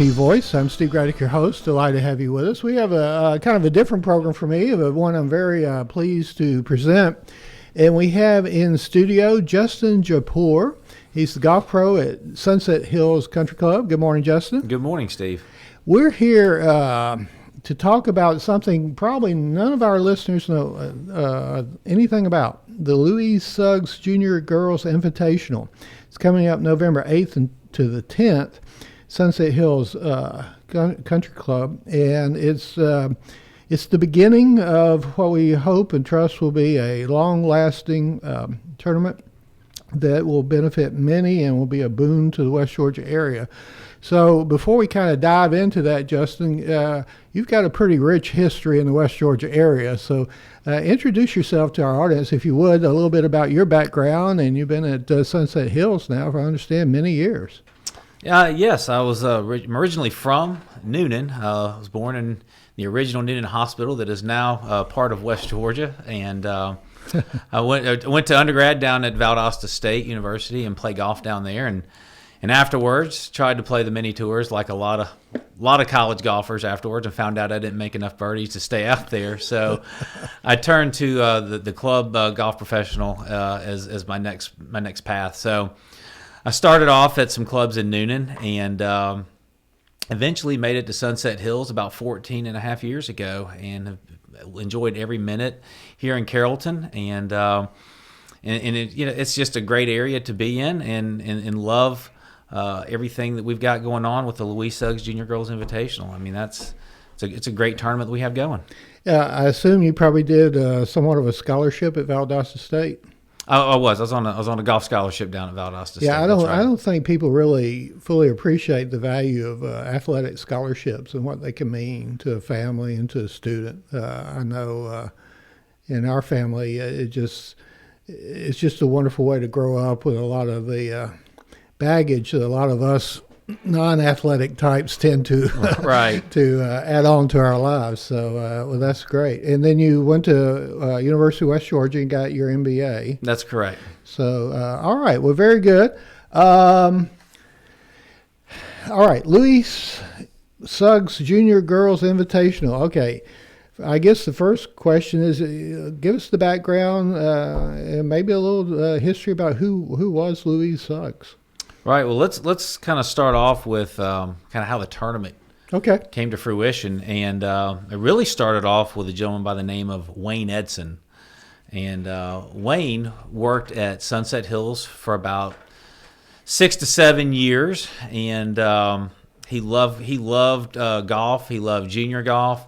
Voice. I'm Steve Gradick, your host. Delighted to have you with us. We have a kind of a different program for me, but one I'm very pleased to present. And we have in studio Justin Japour. He's the golf pro at Sunset Hills Country Club. Good morning, Justin. Good morning, Steve. We're here to talk about something probably none of our listeners know anything about, the Louise Sugg Junior Girls Invitational. It's coming up November 8th to the 10th. Sunset Hills Country Club, and it's the beginning of what we hope and trust will be a long-lasting tournament that will benefit many and will be a boon to the West Georgia area. So before we kind of dive into that, Justin, you've got a pretty rich history in the West Georgia area. So introduce yourself to our audience, if you would, a little bit about your background. And you've been at Sunset Hills now, if I understand, many years. Yes, I was originally from Noonan. I was born in the original Noonan Hospital that is now part of West Georgia, and I went to undergrad down at Valdosta State University and played golf down there, and afterwards tried to play the mini tours like a lot of college golfers afterwards, and found out I didn't make enough birdies to stay out there. So I turned to the club golf professional as my next path. So I started off at some clubs in Noonan and eventually made it to Sunset Hills about 14 and a half years ago, and have enjoyed every minute here in Carrollton. And it, it's just a great area to be in, and love everything that we've got going on with the Louise Sugg Junior Girls Invitational. I mean, it's a great tournament that we have going. Yeah, I assume you probably did somewhat of a scholarship at Valdosta State. I was on a golf scholarship down at Valdosta State. Yeah, I don't think people really fully appreciate the value of athletic scholarships and what they can mean to a family and to a student. I know in our family, it's just a wonderful way to grow up with a lot of the baggage that a lot of us non-athletic types tend to to add on to our lives. So, well, that's great. And then you went to University of West Georgia and got your MBA. That's correct. So, all right. Well, very good. All right. Louise Sugg Junior Girls Invitational. Okay. I guess the first question is, give us the background and maybe a little history about who was Louise Sugg. Right. Well, let's kind of start off with kind of how the tournament came to fruition, and it really started off with a gentleman by the name of Wayne Edson, and Wayne worked at Sunset Hills for about 6 to 7 years, and he loved golf. He loved junior golf.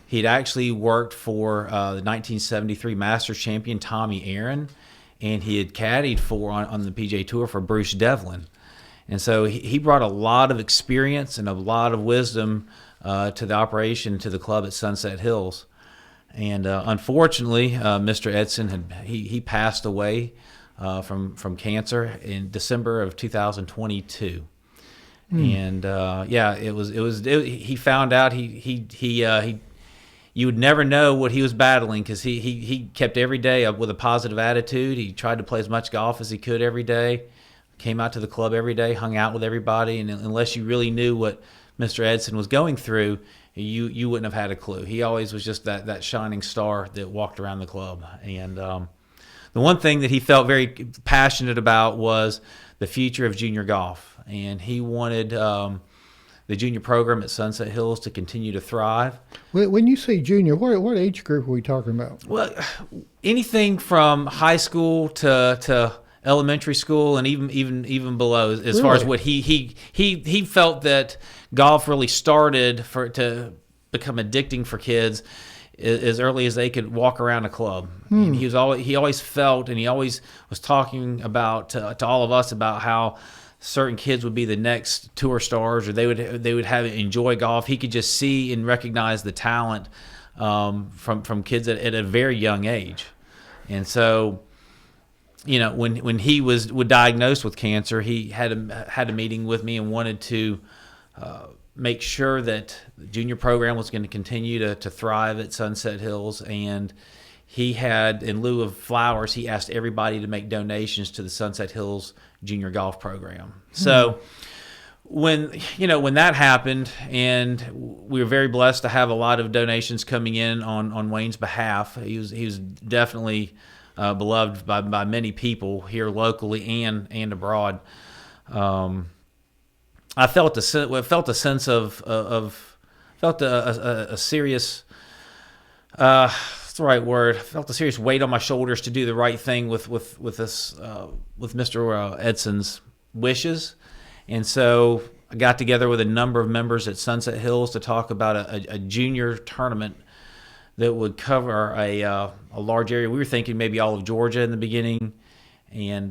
He'd actually worked for the 1973 Masters champion Tommy Aaron, and he had caddied on the PGA Tour for Bruce Devlin. And so he brought a lot of experience and a lot of wisdom to the operation, to the club at Sunset Hills. And unfortunately, Mr. Edson he passed away from cancer in December of 2022. And he found out you would never know what he was battling, because he kept every day up with a positive attitude. He tried to play as much golf as he could every day, came out to the club every day, hung out with everybody, and unless you really knew what Mr. Edson was going through, you wouldn't have had a clue. He always was just that shining star that walked around the club. And the one thing that he felt very passionate about was the future of junior golf, and he wanted the junior program at Sunset Hills to continue to thrive. When you say junior, what age group are we talking about? Well, anything from high school to elementary school, and even below, as far as what he felt that golf really started to become addicting for kids as early as they could walk around a club. He always felt, and he always was talking about to all of us about how certain kids would be the next tour stars, or they would enjoy golf. He could just see and recognize the talent from kids at a very young age. And so, when he was diagnosed with cancer, he had a meeting with me and wanted to make sure that the junior program was going to continue to thrive at Sunset Hills. And he had, in lieu of flowers, he asked everybody to make donations to the Sunset Hills junior golf program. So when that happened, and we were very blessed to have a lot of donations coming in on Wayne's behalf. He was definitely beloved by many people here locally and abroad. I felt a sense felt a serious. What's the right word? I felt a serious weight on my shoulders to do the right thing with Mr. Edson's wishes. And so I got together with a number of members at Sunset Hills to talk about a junior tournament that would cover a large area. We were thinking maybe all of Georgia in the beginning, and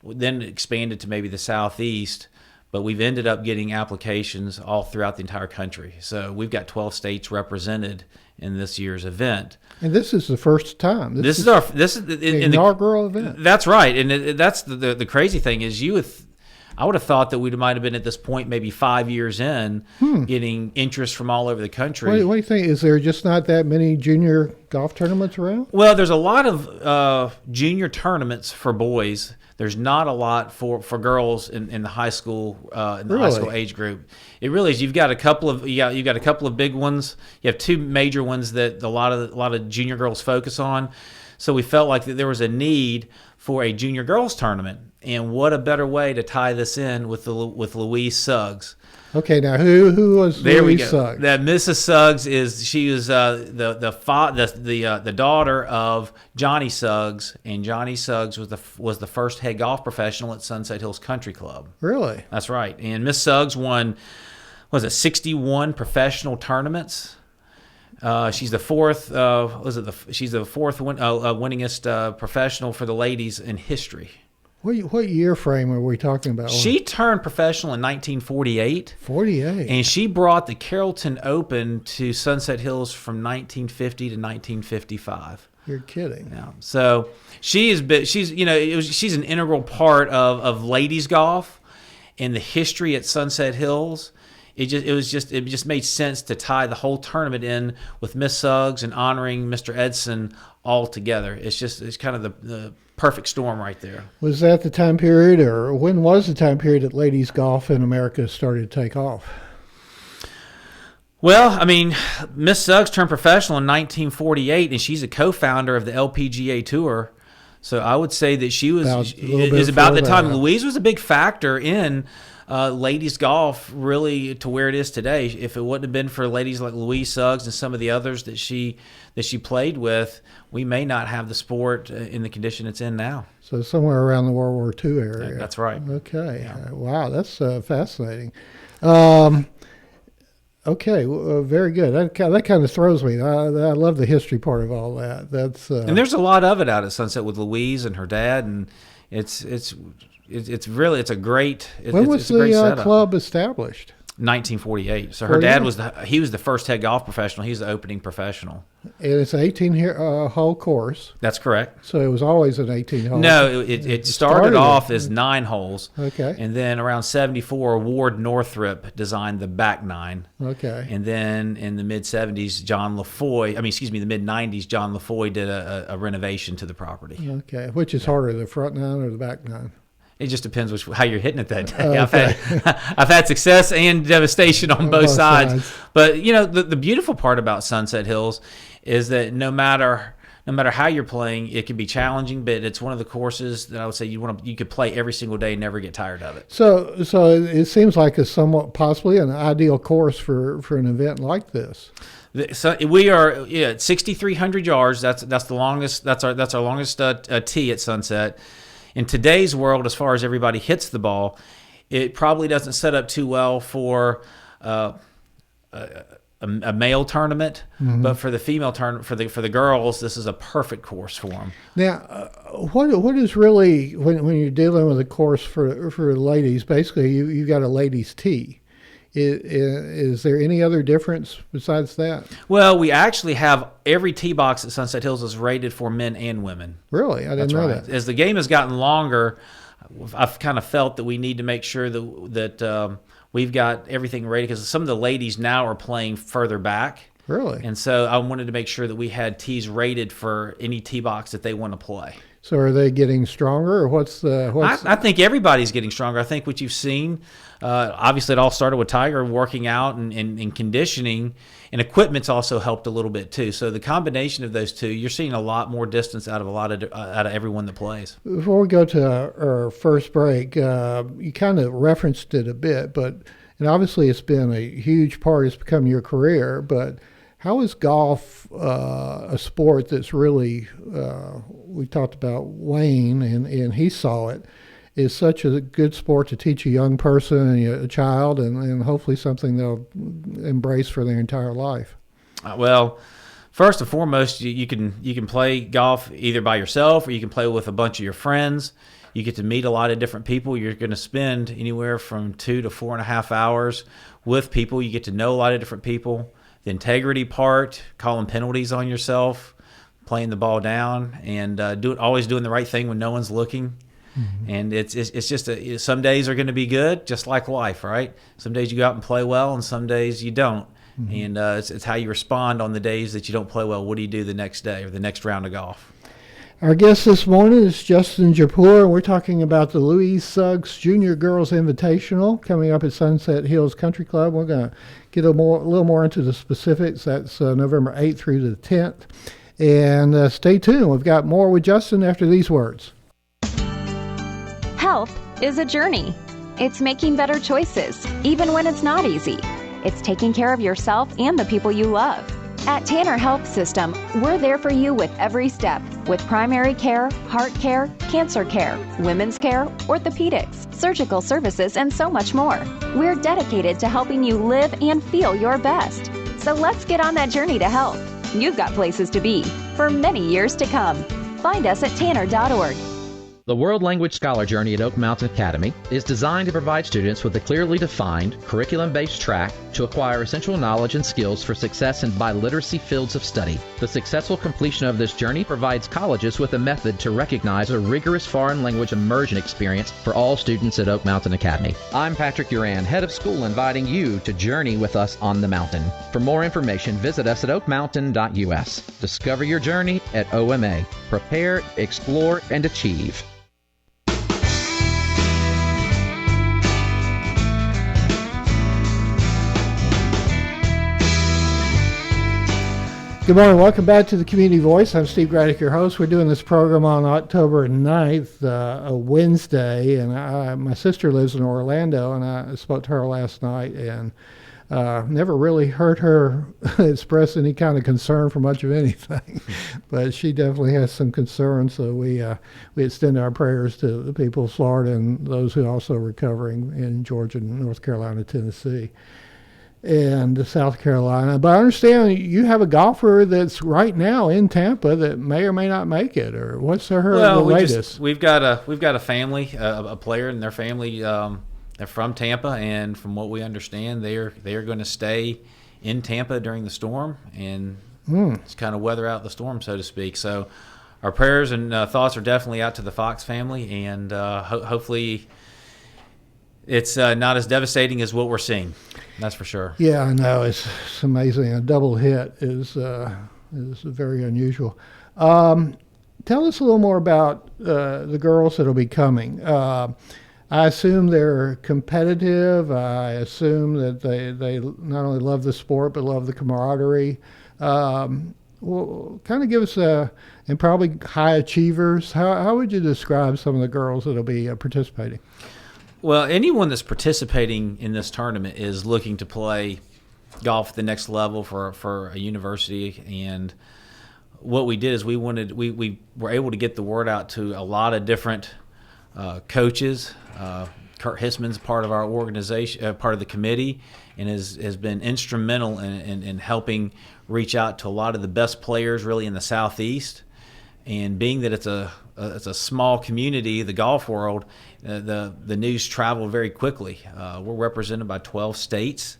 then expanded to maybe the Southeast. But we've ended up getting applications all throughout the entire country. So we've got 12 states represented in this year's event. And this is the first time. This is the inaugural event. That's right, and that's the crazy thing is I would have thought that we might have been at this point maybe 5 years in, getting interest from all over the country. What do you think? Is there just not that many junior golf tournaments around? Well, there's a lot of junior tournaments for boys. There's not a lot for girls in the high school high school age group. It really is. You've got a couple of big ones. You have two major ones that a lot of junior girls focus on. So we felt like that there was a need for a junior girls tournament, and what a better way to tie this in with Louise Suggs. Okay, now who was Louise Suggs? That Mrs. Suggs she was the daughter of Johnny Suggs, and Johnny Suggs was the first head golf professional at Sunset Hills Country Club. Really? That's right. And Miss Suggs won 61 professional tournaments. She's the fourth. She's the fourth winningest professional for the ladies in history. What year frame are we talking about? She turned professional in 1948. 48. And she brought the Carrollton Open to Sunset Hills from 1950 to 1955. You're kidding. Yeah. So she's an integral part of ladies golf and the history at Sunset Hills. It just made sense to tie the whole tournament in with Miss Suggs and honoring Mr. Edson all together. It's kind of the perfect storm right there. Was that the time period, or when was the time period that ladies golf in America started to take off? Well, I mean, Miss Suggs turned professional in 1948, and she's a co-founder of the LPGA Tour. So I would say that she was about the time. Louise was a big factor in ladies golf really to where it is today. If it wouldn't have been for ladies like Louise Suggs and some of the others that she played with, we may not have the sport in the condition it's in now. So somewhere around the World War II area. That's right. Okay. Yeah. Wow, that's fascinating. Okay, very good. That kind of throws me. I love the history part of all that. And there's a lot of it out at Sunset with Louise and her dad, and it's a great. When was the club established? 1948. So her dad was the first head golf professional. He's the opening professional. And it's an 18-hole course. That's correct. So it was always an 18-hole. No, it started off as 9 holes. Okay. And then around 74, Ward Northrop designed the back 9. Okay. And then in the mid-70s, the mid-90s, John LaFoy did a renovation to the property. Okay. Which is harder, the front 9 or the back 9? It just depends how you're hitting it that day. Okay. I've had success and devastation on both sides. But the beautiful part about Sunset Hills is that no matter how you're playing, it can be challenging, but it's one of the courses that I would say you could play every single day and never get tired of it. So it seems like a somewhat possibly an ideal course for an event like this. So we are at 6,300 yards. That's the longest. That's our longest tee at Sunset. In today's world, as far as everybody hits the ball, it probably doesn't set up too well for a male tournament, but for the female tournament, for the girls, this is a perfect course for them. Now, what is really when you're dealing with a course for ladies? Basically, you've got a ladies' tee. Is there any other difference besides that? Well, we actually have every tee box at Sunset Hills is rated for men and women. Really? I didn't know that. As the game has gotten longer, I've kind of felt that we need to make sure that we've got everything rated, because some of the ladies now are playing further back. Really? And so I wanted to make sure that we had tees rated for any tee box that they want to play. So are they getting stronger, or what's I think everybody's getting stronger. I think what you've seen, obviously, it all started with Tiger working out and conditioning, and equipment's also helped a little bit too. So the combination of those two, you're seeing a lot more distance out of everyone that plays. Before we go to our first break, you kind of referenced it a bit, and obviously it's been a huge part. It's become your career, but how is golf a sport that's really, we talked about Wayne, and he saw it, is such a good sport to teach a young person and a child, and hopefully something they'll embrace for their entire life? Well, first and foremost, you can play golf either by yourself or you can play with a bunch of your friends. You get to meet a lot of different people. You're going to spend anywhere from 2 to 4.5 hours with people. You get to know a lot of different people. The integrity part, calling penalties on yourself, playing the ball down, and always doing the right thing when no one's looking. Mm-hmm. And it's just some days are going to be good, just like life, right? Some days you go out and play well, and some days you don't. Mm-hmm. And it's how you respond on the days that you don't play well. What do you do the next day or the next round of golf? Our guest this morning is Justin Japour, and we're talking about the Louise Sugg Junior Girls Invitational coming up at Sunset Hills Country Club. We're going to get a little more into the specifics. That's November 8th through the 10th. And stay tuned. We've got more with Justin after these words. Health is a journey. It's making better choices, even when it's not easy. It's taking care of yourself and the people you love. At Tanner Health System, we're there for you with every step, with primary care, heart care, cancer care, women's care, orthopedics, surgical services, and so much more. We're dedicated to helping you live and feel your best. So let's get on that journey to health. You've got places to be for many years to come. Find us at tanner.org. The World Language Scholar Journey at Oak Mountain Academy is designed to provide students with a clearly defined, curriculum-based track to acquire essential knowledge and skills for success in biliteracy fields of study. The successful completion of this journey provides colleges with a method to recognize a rigorous foreign language immersion experience for all students at Oak Mountain Academy. I'm Patrick Duran, head of school, inviting you to journey with us on the mountain. For more information, visit us at oakmountain.us. Discover your journey at OMA. Prepare, explore, and achieve. Good morning. Welcome back to the Community Voice. I'm Steve Graddick, your host. We're doing this program on October 9th, a Wednesday, and my sister lives in Orlando, and I spoke to her last night, and never really heard her express any kind of concern for much of anything, but she definitely has some concerns, so we extend our prayers to the people of Florida and those who are also recovering in Georgia, North Carolina, Tennessee, and South Carolina. But I understand you have a golfer that's right now in Tampa that may or may not make it, or what's the latest? We've got a family, a player and their family. They're from Tampa, and from what we understand, they are going to stay in Tampa during the storm and just kind of weather out the storm, so to speak. So our prayers and thoughts are definitely out to the Fox family, and hopefully it's not as devastating as what we're seeing. That's for sure. Yeah, I know. It's amazing. A double hit is very unusual. Tell us a little more about the girls that will be coming. I assume they're competitive. I assume that they not only love the sport but love the camaraderie. Well, kind of give us and probably high achievers. How would you describe some of the girls that will be participating? Well, anyone that's participating in this tournament is looking to play golf at the next level for a university. And what we did is we were able to get the word out to a lot of different coaches. Kurt Hissman's part of our organization, part of the committee, and has been instrumental in helping reach out to a lot of the best players really in the Southeast. And being that it's a small community, the golf world, the news traveled very quickly. We're represented by 12 states.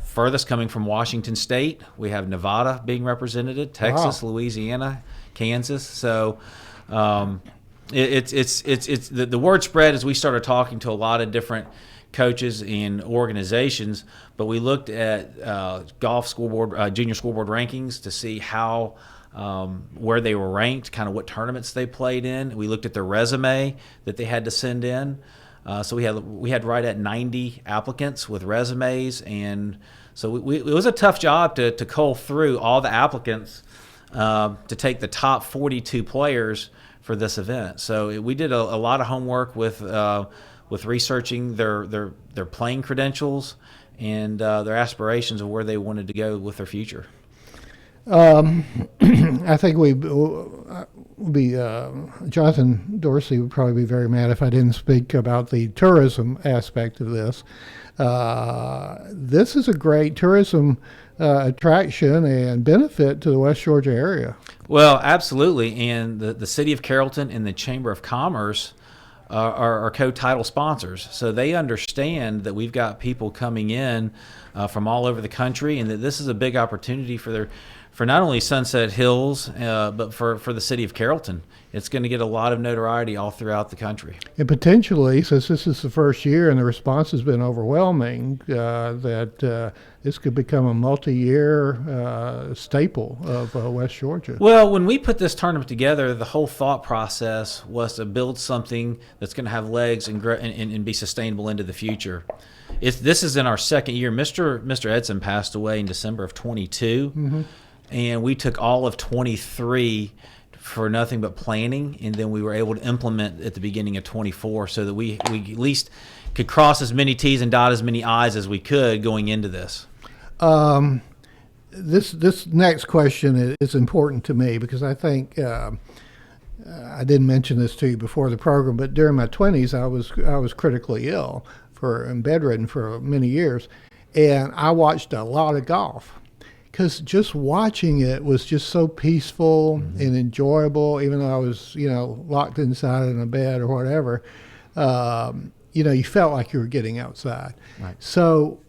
Furthest coming from Washington State, we have Nevada being represented, Texas, wow, Louisiana, Kansas. So it's the word spread as we started talking to a lot of different coaches and organizations. But we looked at golf scoreboard, junior scoreboard rankings to see how where they were ranked, kind of what tournaments they played in. We looked at their resume that they had to send in. So we had right at 90 applicants with resumes, and so it was a tough job to cull through all the applicants to take the top 42 players for this event. So we did a lot of homework with researching their playing credentials and their aspirations of where they wanted to go with their future. I think Jonathan Dorsey would probably be very mad if I didn't speak about the tourism aspect of this. This is a great tourism attraction and benefit to the West Georgia area. Well, absolutely. And the City of Carrollton and the Chamber of Commerce are co-title sponsors. So they understand that we've got people coming in from all over the country, and that this is a big opportunity for not only Sunset Hills, but for the City of Carrollton. It's going to get a lot of notoriety all throughout the country. And potentially, since this is the first year and the response has been overwhelming, that this could become a multi-year staple of West Georgia. Well, when we put this tournament together, the whole thought process was to build something that's going to have legs and be sustainable into the future. This is in our second year. Mr. Edson passed away in December of 22, and we took all of 23 for nothing but planning, and then we were able to implement at the beginning of 24 so that we at least could cross as many T's and dot as many I's as we could going into this. This next question is important to me because I think I didn't mention this to you before the program, but during my 20s I was critically ill and bedridden for many years, and I watched a lot of golf. Because just watching it was just so peaceful and enjoyable, even though I was, locked inside in a bed or whatever. You felt like you were getting outside. Right. So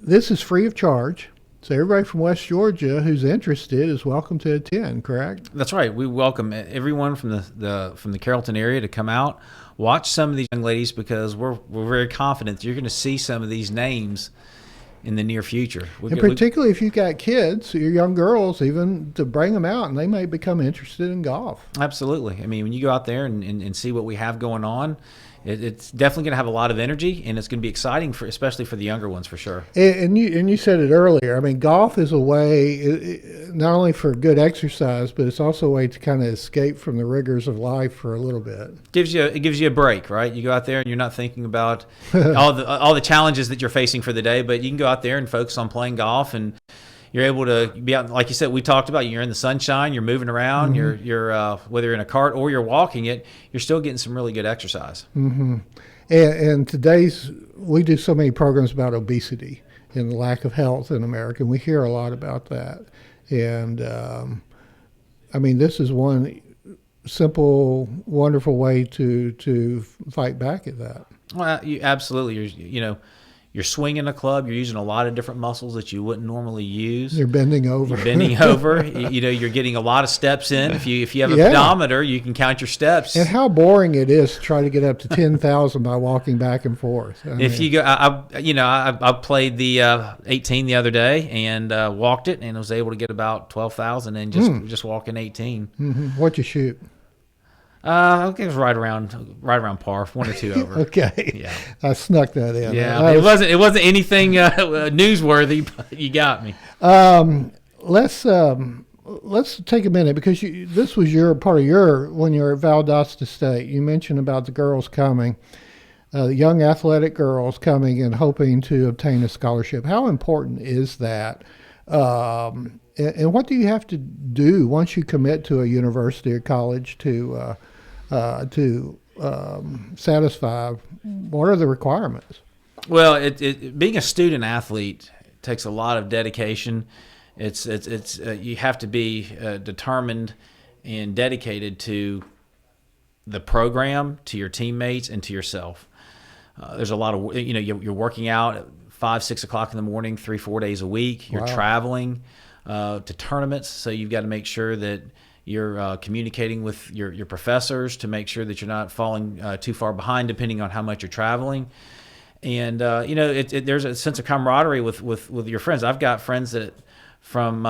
this is free of charge. So everybody from West Georgia who's interested is welcome to attend, correct? That's right. We welcome everyone from the Carrollton area to come out, watch some of these young ladies, because we're very confident that you're going to see some of these names in the near future. And particularly if you've got kids, your young girls, even to bring them out, and they may become interested in golf. Absolutely. I mean, when you go out there and see what we have going on, it's definitely going to have a lot of energy, and it's going to be exciting, especially for the younger ones, for sure. And you said it earlier. I mean, golf is a way not only for good exercise, but it's also a way to kind of escape from the rigors of life for a little bit. It gives you a break, right? You go out there and you're not thinking about all the challenges that you're facing for the day, but you can go out there and focus on playing golf, and you're able to be out, like you said, we talked about, you're in the sunshine, you're moving around, you're whether you're in a cart or you're walking it, you're still getting some really good exercise. Mm-hmm. And we do so many programs about obesity and the lack of health in America, and we hear a lot about that. And this is one simple, wonderful way to fight back at that. Well, absolutely. You're swinging a club. You're using a lot of different muscles that you wouldn't normally use. You're bending over. You're getting a lot of steps in. If you have a pedometer, you can count your steps. And how boring it is to try to get up to 10,000 by walking back and forth. You go, I played the 18 the other day and walked it, and was able to get about 12,000 and just walking 18. Mm-hmm. What'd you shoot? I think it was right around par, 1 or 2 over. Okay. Yeah. I snuck that in. Yeah. It wasn't anything newsworthy, but you got me. Let's take a minute, because this was when you were at Valdosta State. You mentioned about the girls coming, the young athletic girls coming and hoping to obtain a scholarship. How important is that? And what do you have to do once you commit to a university or college to satisfy? What are the requirements? Well, being a student athlete takes a lot of dedication. It's you have to be determined and dedicated to the program, to your teammates, and to yourself. There's a lot of you're working out at 5-6 o'clock in the morning, 3-4 days a week. You're traveling to tournaments, so you've got to make sure that you're communicating with your professors to make sure that you're not falling too far behind, depending on how much you're traveling. And there's a sense of camaraderie with your friends. I've got friends that from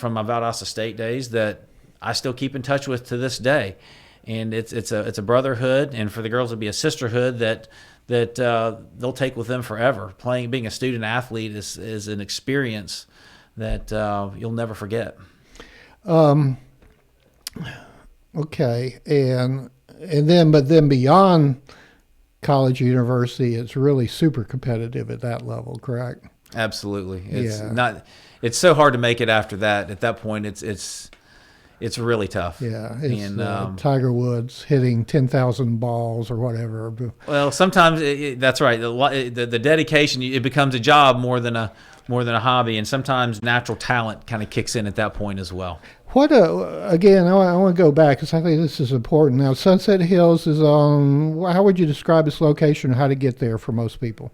from my Valdosta State days that I still keep in touch with to this day. And it's a brotherhood, and for the girls it'll be a sisterhood that they'll take with them forever. Being a student athlete is an experience that you'll never forget. Okay, and then beyond college, university, it's really super competitive at that level, correct? Absolutely. It's so hard to make it after that. At that point, it's really tough. Yeah, it's Tiger Woods hitting 10,000 balls or whatever. Well, sometimes that's right. The dedication, it becomes a job more than a hobby, and sometimes natural talent kind of kicks in at that point as well. Again, I want to go back because I think this is important. Now, Sunset Hills is on, how would you describe its location, how to get there for most people?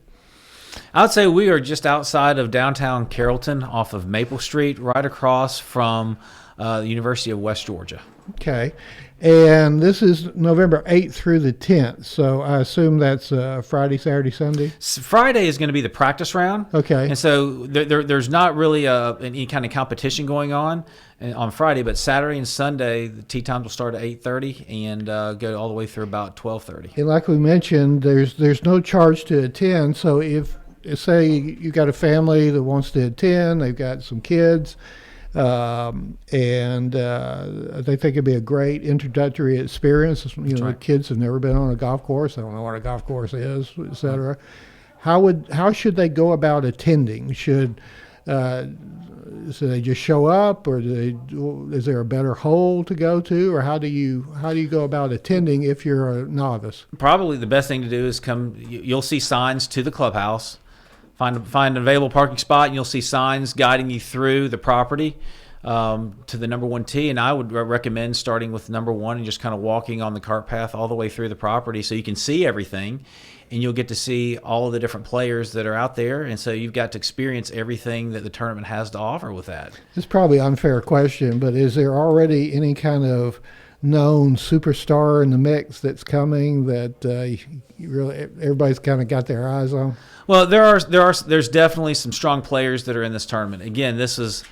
I would say we are just outside of downtown Carrollton off of Maple Street, right across from the University of West Georgia. Okay. And this is November 8th through the 10th. So I assume that's Friday, Saturday, Sunday? Friday is going to be the practice round. Okay. And so there's not really any kind of competition going on Friday, but Saturday and Sunday, the tee times will start at 8:30 and go all the way through about 12:30. And like we mentioned, there's no charge to attend. So if, say, you got a family that wants to attend, they've got some kids, and they think it'd be a great introductory experience. The right. Kids have never been on a golf course. They don't know what a golf course is, et cetera. How should they go about attending? Should they just show up, or is there a better hole to go to, or how do you go about attending if you're a novice? Probably the best thing to do is come. You'll see signs to the clubhouse. Find an available parking spot, and you'll see signs guiding you through the property to the number one tee. And I would recommend starting with number one and just kind of walking on the cart path all the way through the property so you can see everything, and you'll get to see all of the different players that are out there. And so you've got to experience everything that the tournament has to offer with that. This is probably an unfair question, but is there already any kind of known superstar in the mix that's coming that everybody's kind of got their eyes on? Well, there's definitely some strong players that are in this tournament. Again, this is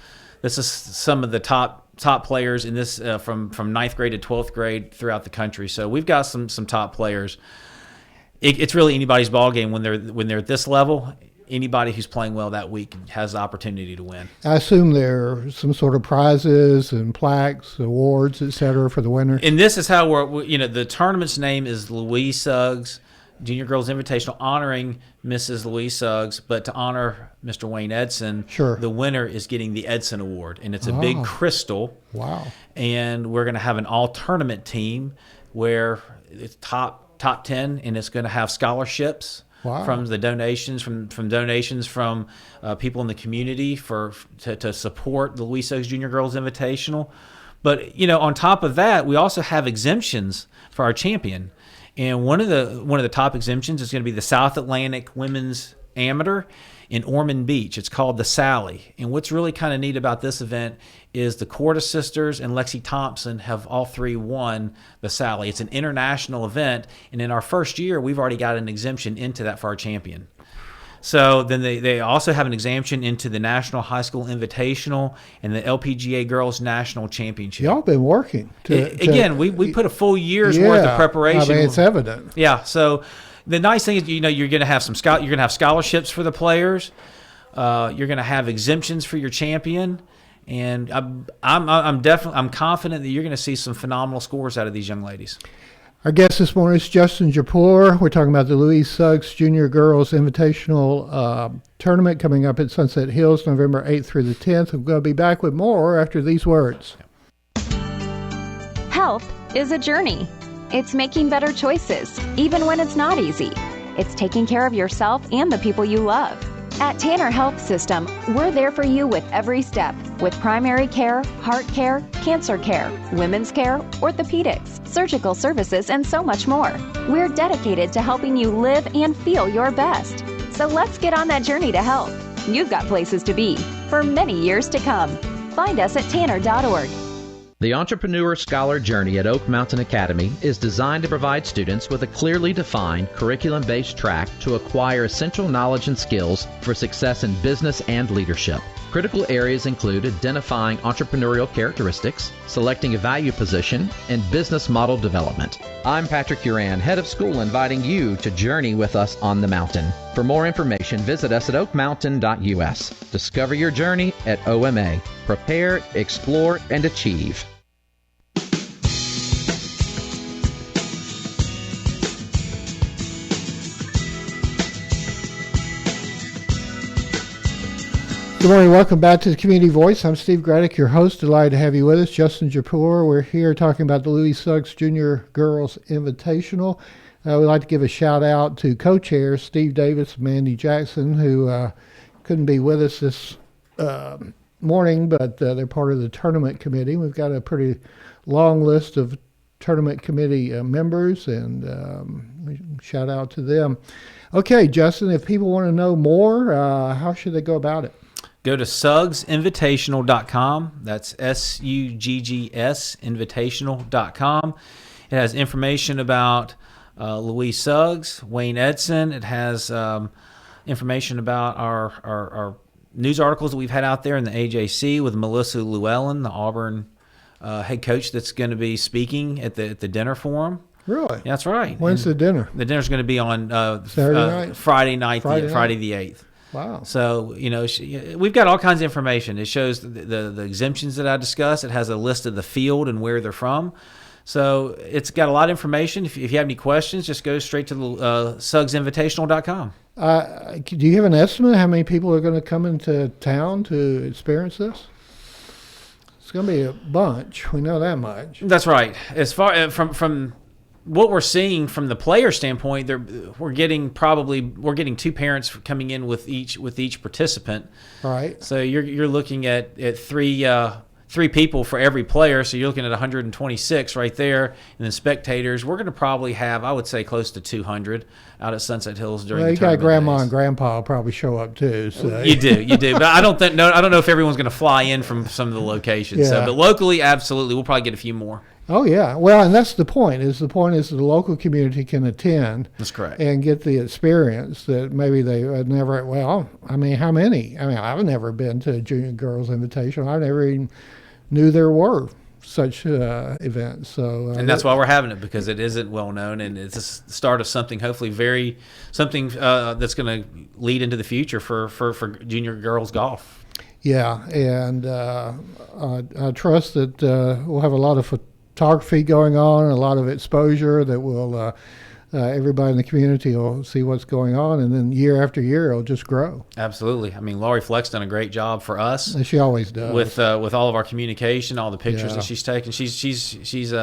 some of the top players in this from 9th grade to 12th grade throughout the country. So we've got some top players. It's really anybody's ball game when they're at this level. Anybody who's playing well that week has the opportunity to win. I assume there are some sort of prizes and plaques, awards, et cetera, for the winners. And this is how the tournament's name is Louise Sugg Junior Girls Invitational, honoring Mrs. Louise Suggs, but to honor Mr. Wayne Edson, sure, the winner is getting the Edson Award, and it's a big crystal. Wow! And we're going to have an all-tournament team where it's top 10, and it's going to have scholarships. Wow. From the donations from donations from people in the community to support the Louise Sugg Junior Girls Invitational. But on top of that, we also have exemptions for our champion. And one of the top exemptions is going to be the South Atlantic Women's Amateur in Ormond Beach. It's called the Sally. And what's really kind of neat about this event is the Corda sisters and Lexi Thompson have all three won the Sally. It's an international event, and in our first year, we've already got an exemption into that for our champion. So then they also have an exemption into the National High School Invitational and the LPGA Girls National Championship. Y'all been working. Again, we put a full year's worth of preparation. I mean, it's evident. Yeah. So the nice thing is, you're going to have you're going to have scholarships for the players. You're going to have exemptions for your champion, and I'm confident that you're going to see some phenomenal scores out of these young ladies. Our guest this morning is Justin Japour. We're talking about the Louise Sugg Junior Girls Invitational Tournament coming up at Sunset Hills, November 8th through the 10th. We're going to be back with more after these words. Health is a journey. It's making better choices, even when it's not easy. It's taking care of yourself and the people you love. At Tanner Health System, we're there for you with every step, with primary care, heart care, cancer care, women's care, orthopedics, surgical services, and so much more. We're dedicated to helping you live and feel your best. So let's get on that journey to health. You've got places to be for many years to come. Find us at tanner.org. The Entrepreneur Scholar Journey at Oak Mountain Academy is designed to provide students with a clearly defined curriculum-based track to acquire essential knowledge and skills for success in business and leadership. Critical areas include identifying entrepreneurial characteristics, selecting a value position, and business model development. I'm Patrick Uran, head of school, inviting you to journey with us on the mountain. For more information, visit us at oakmountain.us. Discover your journey at OMA. Prepare, explore, and achieve. Good morning. Welcome back to the Community Voice. I'm Steve Graddick, your host. Delighted to have you with us. Justin Japour. We're here talking about the Louise Sugg Junior Girls Invitational. We'd like to give a shout out to co-chairs Steve Davis and Mandy Jackson, who couldn't be with us this morning, but they're part of the tournament committee. We've got a pretty long list of tournament committee members, and shout out to them. Okay, Justin, if people want to know more, how should they go about it? Go to suggsinvitational.com. That's SUGGS invitational.com. It has information about Louise Suggs, Wayne Edson. It has information about our news articles that we've had out there in the AJC with Melissa Llewellyn, the Auburn head coach that's going to be speaking at the dinner forum. Really? Yeah, that's right. When's the dinner? The dinner's going to be on Saturday night? Friday night, Friday the 8th. Wow. So, we've got all kinds of information. It shows the exemptions that I discussed. It has a list of the field and where they're from. So it's got a lot of information. If you have any questions, just go straight to the suggsinvitational.com. Do you have an estimate how many people are going to come into town to experience this? It's going to be a bunch. We know that much. That's right. As far from what we're seeing from the player standpoint, we're getting two parents coming in with each participant. Right. So you're looking at three people for every player, so you're looking at 126 right there. And then spectators, we're going to probably have, I would say, close to 200 out at Sunset Hills during the tournament. You got grandma days. And grandpa will probably show up too. So. You do. But I don't know if everyone's going to fly in from some of the locations. Yeah. So, but locally, absolutely, we'll probably get a few more. Oh yeah, well, and that's the point. The the local community can attend. That's correct. And get the experience that maybe they had never. Well, I mean, how many? I mean, I've never been to a Junior Girls Invitational. I never even knew there were such events. So, and that's why we're having it, because it isn't well known, and it's the start of something hopefully something that's going to lead into the future for junior girls golf. Yeah, and I trust that we'll have a lot of photography going on, and a lot of exposure that will everybody in the community will see what's going on, and then year after year it'll just grow. Absolutely. I mean, Laurie Fleck's done a great job for us. And she always does. With all of our communication, all the pictures that she's taken. She's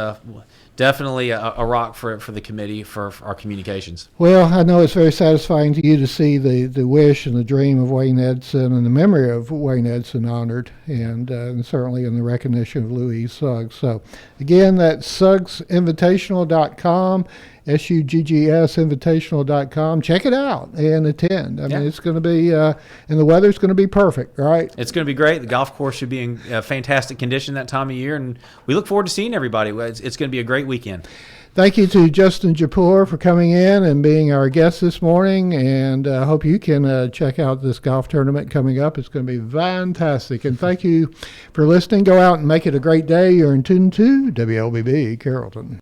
definitely a rock for the committee for our communications. Well, I know it's very satisfying to you to see the wish and the dream of Wayne Edson and the memory of Wayne Edson honored, and certainly in the recognition of Louise Suggs. So, again, that's suggsinvitational.com, suggsinvitational.com. Check it out and attend. I mean, it's going to be, and the weather's going to be perfect, right? It's going to be great. The golf course should be in fantastic condition that time of year, and we look forward to seeing everybody. It's going to be a great weekend. Thank you to Justin Japour for coming in and being our guest this morning, and I hope you can check out this golf tournament coming up. It's going to be fantastic. And thank you for listening. Go out and make it a great day. You're in tune to WLBB Carrollton.